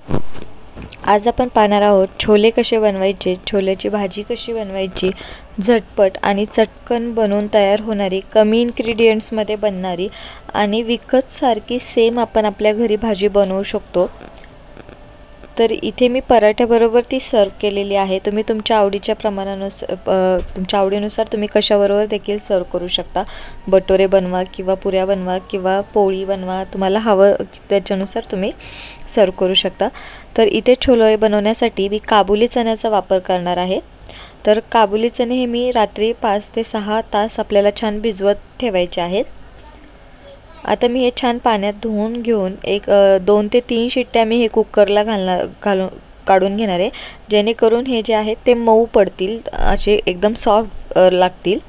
आज आपण पाहणार आहोत छोले कसे बनवायचे, छोल्याची भाजी कशी बनवायची, झटपट आणि चटकन बनवून तयार होणारी, कमी इन्ग्रेडियंट्समध्ये बनणारी आणि विकत सारखी सेम आपण आपल्या घरी भाजी बनवू शकतो। तर इथे मी पराठ्याबरोबर ती सर्व केलेली आहे। तुम्ही तुमच्या आवडीच्या प्रमाणानुसार तुमच्या आवडीनुसार तुम्ही कशाबरोबर देखील सर्व करू शकता। बटोरे बनवा किंवा पुऱ्या बनवा किंवा पोळी बनवा, तुम्हाला हवं त्याच्यानुसार तुम्ही सर्व करू शकता। तर इथे छोले बनवण्यासाठी मी काबुली चण्याचा वापर करणार आहे। तर काबुली चणे हे मी रात्री 5 ते 6 तास आपल्याला छान भिजवत ठेवायचे आहेत। आता मी हे छान पाण्यात धुवून घेऊन 2 ते 3 शिट्ट्या मी हे कुकरला काढून घेणार आहे, जेणेकरून हे जे आहेत ते मऊ पडतील, असे एकदम सॉफ्ट लागतील।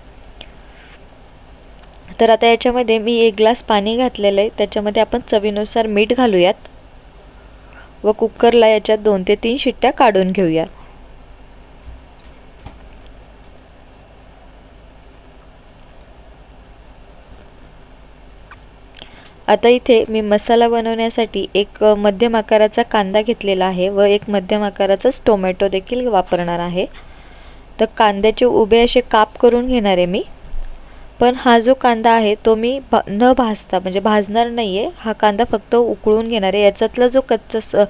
तर आता याच्यामध्ये मी 1 ग्लास पाणी घातलेलं आहे, त्याच्यामध्ये आपण चवीनुसार मीठ घालूयात व कुकरला याच्यात 2 ते 3 शिट्ट्या काढून घेऊया। आता इथे मी मसाला बनवण्यासाठी एक मध्यम आकाराचा कांदा घेतलेला आहे व एक मध्यम आकाराचाच टोमॅटो देखील वापरणार आहे। तर कांद्याचे उभे असे काप करून घेणार आहे मी, पण हा जो कांदा आहे तो मी न भाजता म्हणजे भाजणार नाही आहे, हा कांदा फक्त उकळून घेणार आहे। याच्यातला जो कच्चा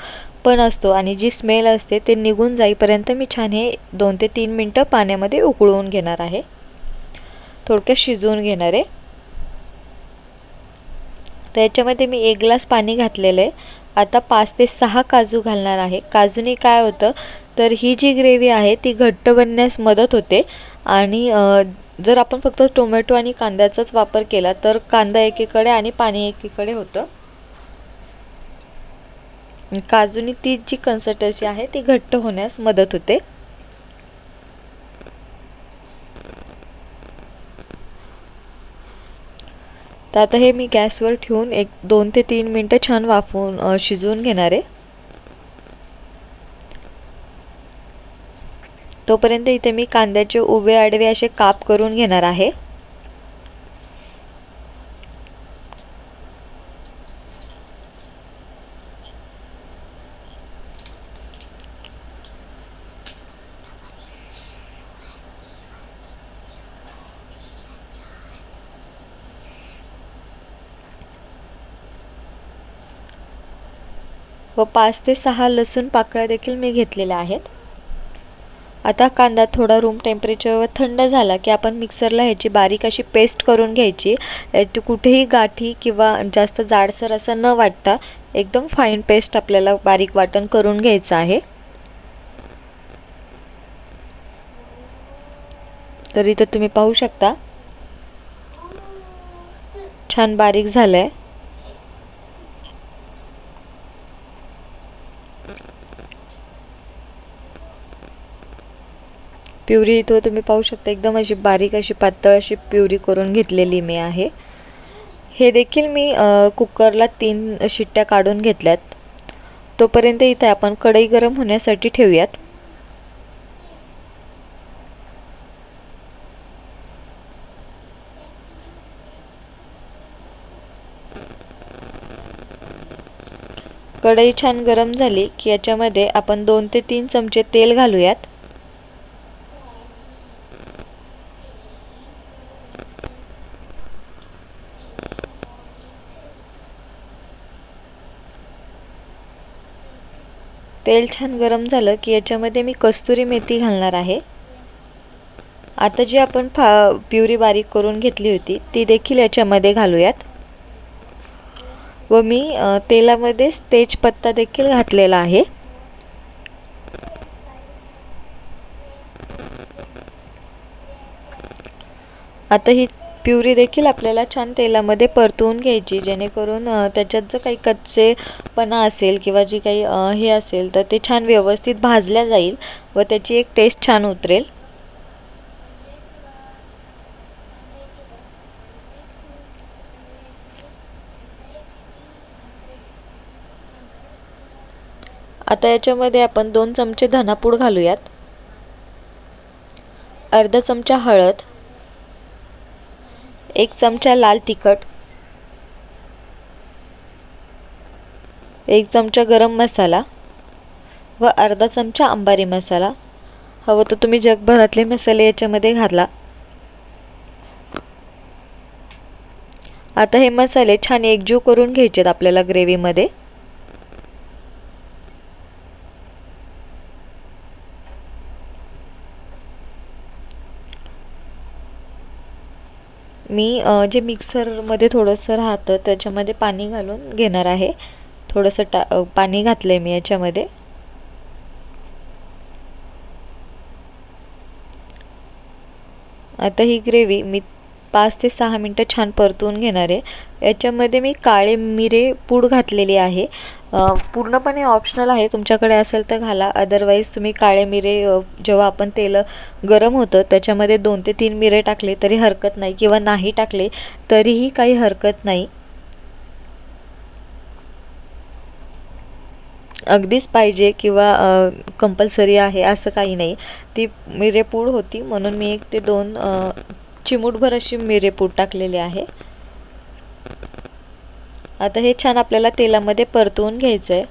पण असतो आणि जी स्मेल असते ते निघून जाईपर्यंत मी छान हे 2 ते 3 मिनिटं पाण्यामध्ये उकळून घेणार आहे, थोडक्यात शिजवून घेणार आहे। तर याच्यामध्ये मी 1 ग्लास पाणी घातलेलं आहे। आता 5 ते 6 काजू घालणार आहे। काजूने काय होतं तर ही जी ग्रेव्ही आहे ती घट्ट बनण्यास मदत होते आणि जर आपण फक्त टोमॅटो आणि कांद्याचाच वापर केला तर कांदा एकीकडे आणि पाणी एकीकडे होतं। काजूनी ती जी कन्सिस्टन्सी आहे ती घट्ट होण्यास मदत होते। तर आता हे मी गॅसवर ठेवून 2 ते 3 मिनिटं छान वाफवून शिजवून घेणार आहे। तोपर्यंत इथे मी कांद्याचे उभे आडवे असे काप करून घेणार आहे। व 5 ते 6 लसूण पाकळ्या देखील मी घेतलेल्या आहेत। आता कांदा थोडा रूम टेम्परेचरवर थंड झाला की आपण मिक्सरला ह्याची बारीक अशी पेस्ट करून घ्यायची। कुठेही गाठी किंवा जास्त जाडसर असं न वाटता एकदम फाईन पेस्ट आपल्याला बारीक वाटण करून घ्यायचं आहे। तर इथे तुम्ही पाहू शकता छान बारीक झालंय। प्युरी इथं तुम्ही पाहू शकता एकदम अशी बारीक अशी पातळ अशी प्युरी करून घेतलेली मी आहे। हे देखील मी कुकरला 3 शिट्ट्या काढून घेतल्यात। तोपर्यंत इथे आपण कढई गरम होण्यासाठी ठेवूयात। कढई छान गरम झाली की याच्यामध्ये आपण 2 ते 3 चमचे तेल घालूयात। तेल छान गरम झालं की याच्यामध्ये मी कस्तुरी मेथी घालणार आहे। आता जी आपण प्युरी बारीक करून घेतली होती ती देखील याच्यामध्ये घालूयात व मी तेलामध्ये तेजपत्ता देखील घातलेला आहे। आता ही प्युरी देखील आपल्याला छान तेलामध्ये परतवून घ्यायची, जेणेकरून त्याच्यात जर काही कच्चेपणा असेल किंवा जी काही हे असेल तर ते छान व्यवस्थित भाजल्या जाईल व त्याची एक टेस्ट छान उतरेल। आता याच्यामध्ये आपण 2 चमचे धनापूड घालूयात, अर्धा चमचा हळद, 1 चमचा लाल तिखट, 1 चमचा गरम मसाला, व अर्धा चमचा अंबारी मसाला. हवं तर तुम्ही जगभरातले मसाले याच्यामध्ये घाला. आता हे मसाले छान एकजीव करून घ्यायचेत आपल्याला ग्रेव्हीमध्ये. मी जे मिक्सरमध्ये थोडंसं राहतं त्याच्यामध्ये पाणी घालून घेणार आहे. थोडंसं पाणी घातलं आहे मी याच्यामध्ये. आता ही ग्रेव्ही मी 5 ते 6 मिनटं छान परतवून घेणार आहे. याच्यामध्ये मी काळे मिरे पूड घातलेली आहे. पूर्णपणे ऑप्शनल आहे, तुमच्याकडे असेल तर घाला, अदरवाईज तुम्ही काळे मिरे जेव्हा आपण तेल गरम होतं त्याच्यामध्ये 2 ते 3 मिरे टाकले तरी हरकत नाही, किंवा नाही टाकले तरीही काही हरकत नाही. अगदीच पाहिजे किंवा कंपल्सरी आहे असं काही नाही. ती मिरेपूड होती म्हणून मी 1 ते 2 चिमूटभर अशी मिरेपूड टाकलेली आहे. आता हे छान आपल्याला तेलामध्ये परतवून घ्यायचं आहे.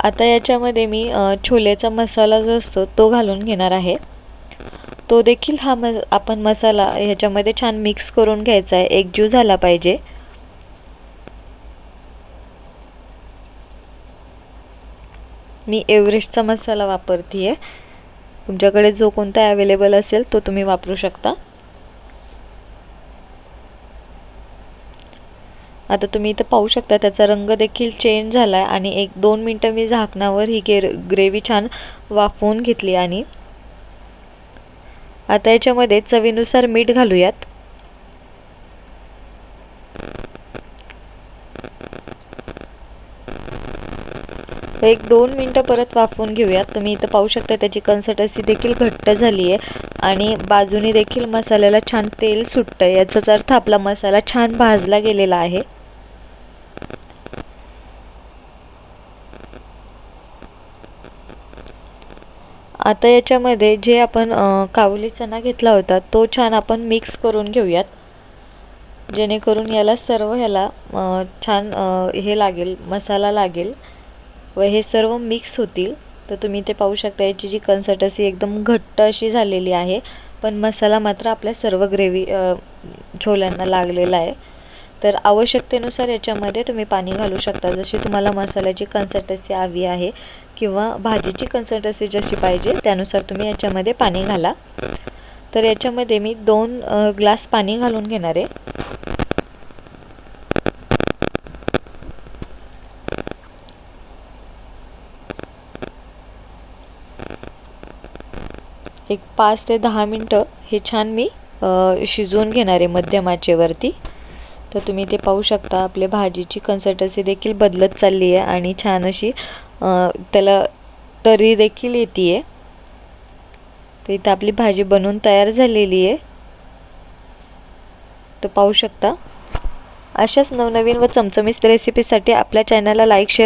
आता याच्यामध्ये मी छोलेचा मसाला जो असतो तो घालून घेणार आहे. तो देखील आपण मसाला ह्याच्यामध्ये छान मिक्स करून घ्यायचा आहे, एकजीव झाला पाहिजे. मी एव्हरेस्टचा मसाला वापरते. तुमच्याकडे जो कोणता अवेलेबल असेल तो तुम्ही वापरू शकता. आता तुम्ही इथं पाहू शकता त्याचा रंग देखील चेंज झाला आहे आणि 1-2 मिनटं मी झाकणावर ही ग्रेव्ही छान वाफवून घेतली. आणि आता याच्यामध्ये चवीनुसार मीठ घालूयात. एक 2 मिनटं परत वाफवून घेऊयात. तुम्ही इथं पाहू शकता त्याची कन्सिस्टन्सी देखील घट्ट झाली आहे आणि बाजूने देखील मसाल्याला छान तेल सुटतं. याचाच अर्थ आपला मसाला छान भाजला गेलेला आहे. आता याच्यामध्ये जे आपण काबुली चना घेतला होता तो छान आपण मिक्स करून घेऊयात, जेणेकरून याला सर्व छान हे लागेल, मसाला लागेल व हे सर्व मिक्स होतील. तर तुम्ही ते पाहू शकता याची जी कन्सिस्टन्सी एकदम घट्ट अशी झालेली आहे, पण मसाला मात्र आपल्या सर्व ग्रेव्ही छोल्यांना लागलेला आहे. तर आवश्यकतेनुसार याच्यामध्ये तुम्ही पाणी घालू शकता, जशी तुम्हाला मसाल्याची कन्सिस्टन्सी हवी आहे किंवा भाजीची कन्सिस्टन्सी जशी पाहिजे त्यानुसार तुम्ही याच्यामध्ये पाणी घाला. तर याच्यामध्ये मी 2 ग्लास पाणी घालून घेणार आहे. एक 5 ते 10 मिनटं हे छान मी शिजवून घेणार आहे मध्यम आचेवरती. तर तुम्ही ते पाहू शकता आपल्या भाजीची कन्सिस्टन्सी देखील बदलत चालली आहे आणि छान अशी त्याला तरी देखील येते. तर इथं आपली भाजी बनवून तयार झालेली आहे. तर पाहू शकता. अशाच नवनवीन व चमचमीत रेसिपीसाठी आपल्या चॅनलला लाईक शेअर